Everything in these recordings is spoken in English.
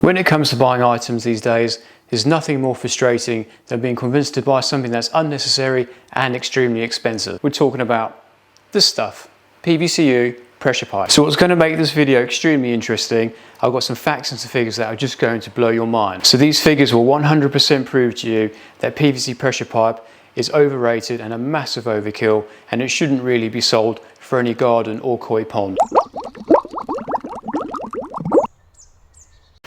When it comes to buying items these days, there's nothing more frustrating than being convinced to buy something that's unnecessary and extremely expensive. We're talking about this stuff, PVCU pressure pipe. So what's going to make this video extremely interesting, I've got some facts and some figures that are just going to blow your mind. So these figures will 100% prove to you that PVC pressure pipe is overrated and a massive overkill, and it shouldn't really be sold for any garden or koi pond.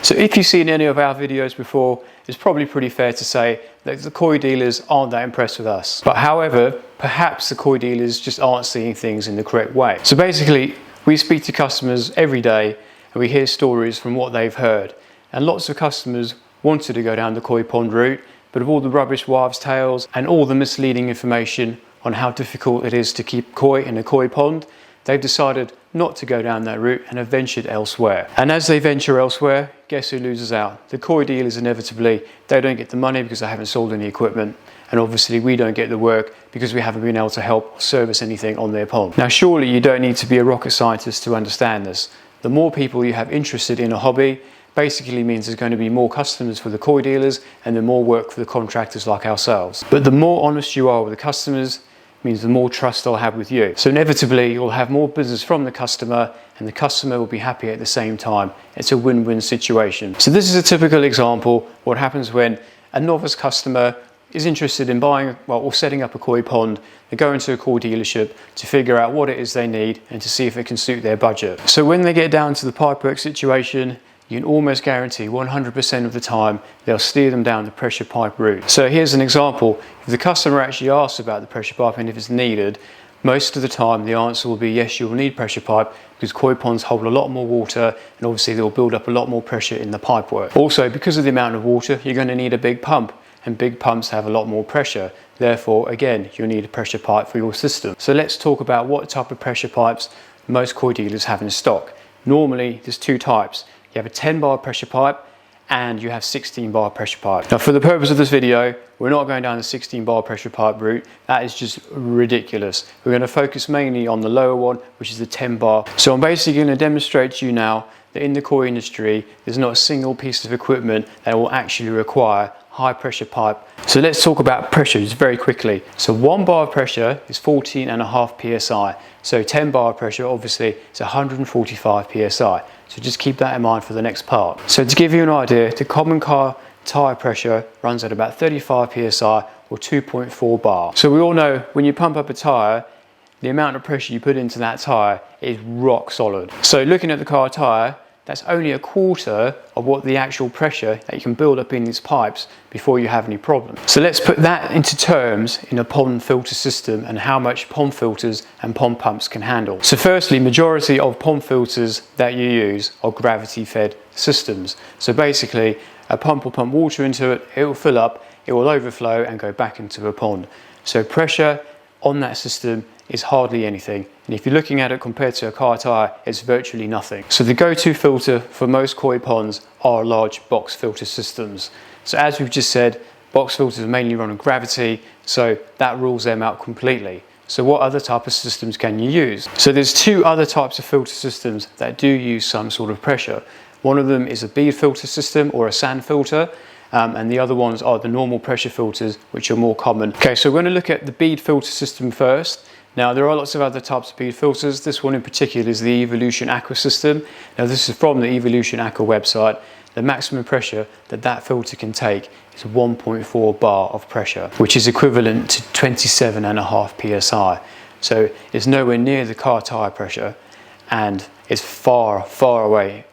So if you've seen any of our videos before, it's probably pretty fair to say that the koi dealers aren't that impressed with us. But however, perhaps the koi dealers just aren't seeing things in the correct way. So basically, we speak to customers every day and we hear stories from what they've heard. And lots of customers wanted to go down the koi pond route, but of all the rubbish wives' tales and all the misleading information on how difficult it is to keep koi in a koi pond, they've decided not to go down that route and have ventured elsewhere. And as they venture elsewhere, guess who loses out? The koi dealers. Inevitably, they don't get the money because they haven't sold any equipment, and obviously we don't get the work because we haven't been able to help service anything on their pond. Now surely you don't need to be a rocket scientist to understand this. The more people you have interested in a hobby basically means there's going to be more customers for the koi dealers and then more work for the contractors like ourselves. But the more honest you are with the customers means the more trust they'll have with you. So inevitably you'll have more business from the customer and the customer will be happy at the same time. It's a win-win situation. So this is a typical example what happens when a novice customer is interested in buying, or setting up a koi pond. They go into a koi dealership to figure out what it is they need and to see if it can suit their budget. So when they get down to the pipework situation, you can almost guarantee 100% of the time they'll steer them down the pressure pipe route. So here's an example. If the customer actually asks about the pressure pipe and if it's needed, most of the time the answer will be yes, you'll need pressure pipe because koi ponds hold a lot more water and obviously they'll build up a lot more pressure in the pipework. Also, because of the amount of water, you're going to need a big pump, and big pumps have a lot more pressure. Therefore, again, you'll need a pressure pipe for your system. So let's talk about what type of pressure pipes most koi dealers have in stock. Normally, there's two types. You have a 10 bar pressure pipe and you have 16 bar pressure pipe. Now for the purpose of this video, we're not going down the 16 bar pressure pipe route. That is just ridiculous. We're going to focus mainly on the lower one, which is the 10 bar. So I'm basically going to demonstrate to you now that in the koi industry, there's not a single piece of equipment that will actually require high pressure pipe. So let's talk about pressures very quickly. So 1 bar of pressure is 14.5 psi. So 10 bar of pressure obviously is 145 psi. So just keep that in mind for the next part. So to give you an idea, the common car tyre pressure runs at about 35 psi or 2.4 bar. So we all know when you pump up a tyre, the amount of pressure you put into that tyre is rock solid. So looking at the car tyre, that's only a quarter of what the actual pressure that you can build up in these pipes before you have any problems. So let's put that into terms in a pond filter system and how much pond filters and pond pumps can handle. So firstly, majority of pond filters that you use are gravity fed systems. So basically a pump will pump water into it, it will fill up, it will overflow and go back into a pond. So pressure on that system is hardly anything, and if you're looking at it compared to a car tyre, it's virtually nothing. So the go-to filter for most koi ponds are large box filter systems. So as we've just said, box filters mainly run on gravity, so that rules them out completely. So what other type of systems can you use? So there's two other types of filter systems that do use some sort of pressure. One of them is a bead filter system or a sand filter, and the other ones are the normal pressure filters, which are more common. Okay, so we're going to look at the bead filter system first. Now there are lots of other types of bead filters. This one in particular is the Evolution Aqua system. Now this is from the Evolution Aqua website. The maximum pressure that that filter can take is 1.4 bar of pressure, which is equivalent to 27.5 psi. So it's nowhere near the car tyre pressure, and it's far, far away,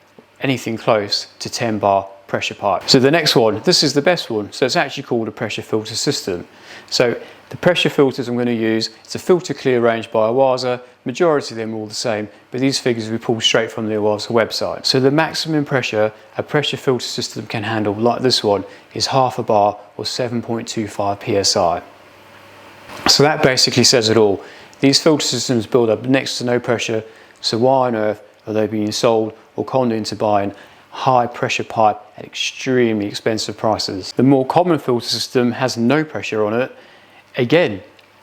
anything close to 10 bar pressure pipe. So the next one, this is the best one. So it's actually called a pressure filter system. So the pressure filters I'm going to use, it's a filter clear range by Awaza. Majority of them are all the same, but these figures we pulled straight from the Awaza website. So the maximum pressure a pressure filter system can handle, like this one, is half a bar or 7.25 psi. So that basically says it all. These filter systems build up next to no pressure, so why on earth are they being sold or conned into buying high pressure pipe at extremely expensive prices? The more common filter system has no pressure on it. Again,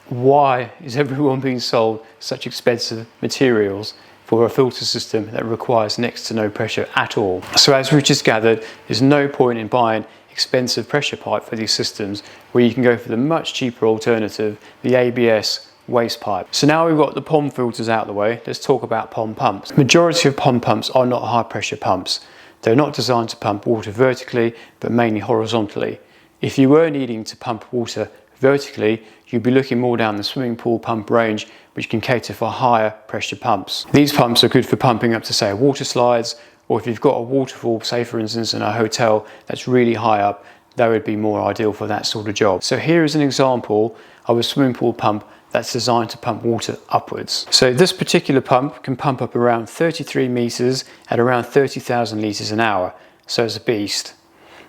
why is everyone being sold such expensive materials for a filter system that requires next to no pressure at all. So as we've just gathered, there's no point in buying expensive pressure pipe for these systems where you can go for the much cheaper alternative, the ABS waste pipe. So now we've got the pond filters out of the way, let's talk about pond pumps. The majority of pond pumps are not high pressure pumps. They're not designed to pump water vertically, but mainly horizontally. If you were needing to pump water vertically, you'd be looking more down the swimming pool pump range, which can cater for higher pressure pumps. These pumps are good for pumping up to, say, water slides, or if you've got a waterfall, say for instance in a hotel that's really high up, that would be more ideal for that sort of job. So here is an example of a swimming pool pump that's designed to pump water upwards. So this particular pump can pump up around 33 meters at around 30,000 liters an hour. So it's a beast.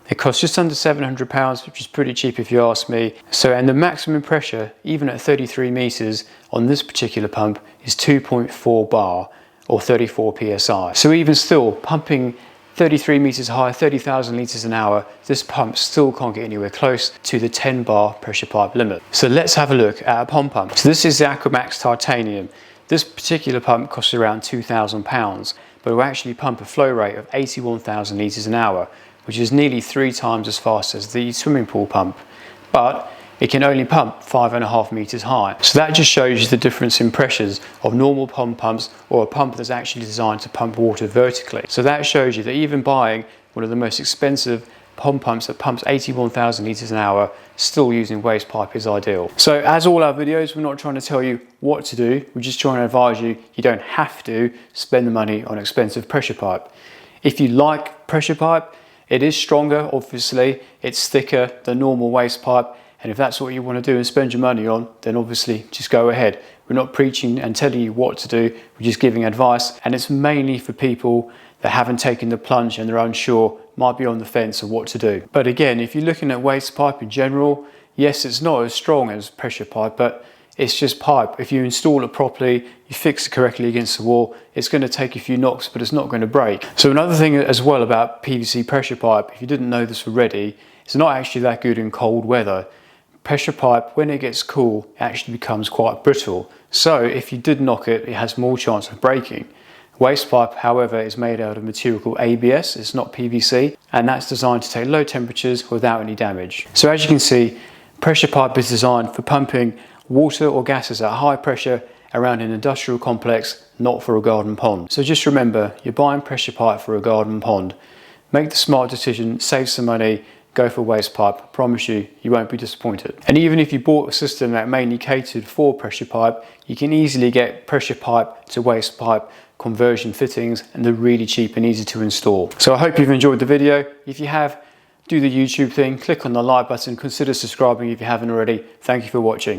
It costs just under £700, which is pretty cheap if you ask me. So, and the maximum pressure, even at 33 meters on this particular pump, is 2.4 bar or 34 psi. So even still, pumping 33 meters high, 30,000 liters an hour, this pump still can't get anywhere close to the 10 bar pressure pipe limit. So let's have a look at a pond pump. So this is the Aquamax Titanium. This particular pump costs around £2,000, but it will actually pump a flow rate of 81,000 liters an hour, which is nearly 3 times as fast as the swimming pool pump, but it can only pump 5.5 meters high. So that just shows you the difference in pressures of normal pond pumps or a pump that's actually designed to pump water vertically. So that shows you that even buying one of the most expensive pond pumps that pumps 81,000 liters an hour, still using waste pipe is ideal. So as all our videos, we're not trying to tell you what to do, we're just trying to advise you, you don't have to spend the money on expensive pressure pipe. If you like pressure pipe, it is stronger, obviously, it's thicker than normal waste pipe, and if that's what you want to do and spend your money on, then obviously just go ahead. We're not preaching and telling you what to do, we're just giving advice, and it's mainly for people that haven't taken the plunge and they're unsure, might be on the fence of what to do. But again, if you're looking at waste pipe in general, yes, it's not as strong as pressure pipe, but it's just pipe. If you install it properly, you fix it correctly against the wall, it's going to take a few knocks, but it's not going to break. So another thing as well about PVC pressure pipe, if you didn't know this already, it's not actually that good in cold weather. Pressure pipe, when it gets cool, it actually becomes quite brittle. So if you did knock it, it has more chance of breaking. Waste pipe, however, is made out of material called ABS, it's not PVC, and that's designed to take low temperatures without any damage. So as you can see, pressure pipe is designed for pumping water or gases at high pressure around an industrial complex, not for a garden pond. So just remember, you're buying pressure pipe for a garden pond. Make the smart decision, save some money, go for waste pipe. I promise you, you won't be disappointed. And even if you bought a system that mainly catered for pressure pipe, you can easily get pressure pipe to waste pipe conversion fittings, and they're really cheap and easy to install. So I hope you've enjoyed the video. If you have, do the YouTube thing, click on the like button, consider subscribing if you haven't already. Thank you for watching.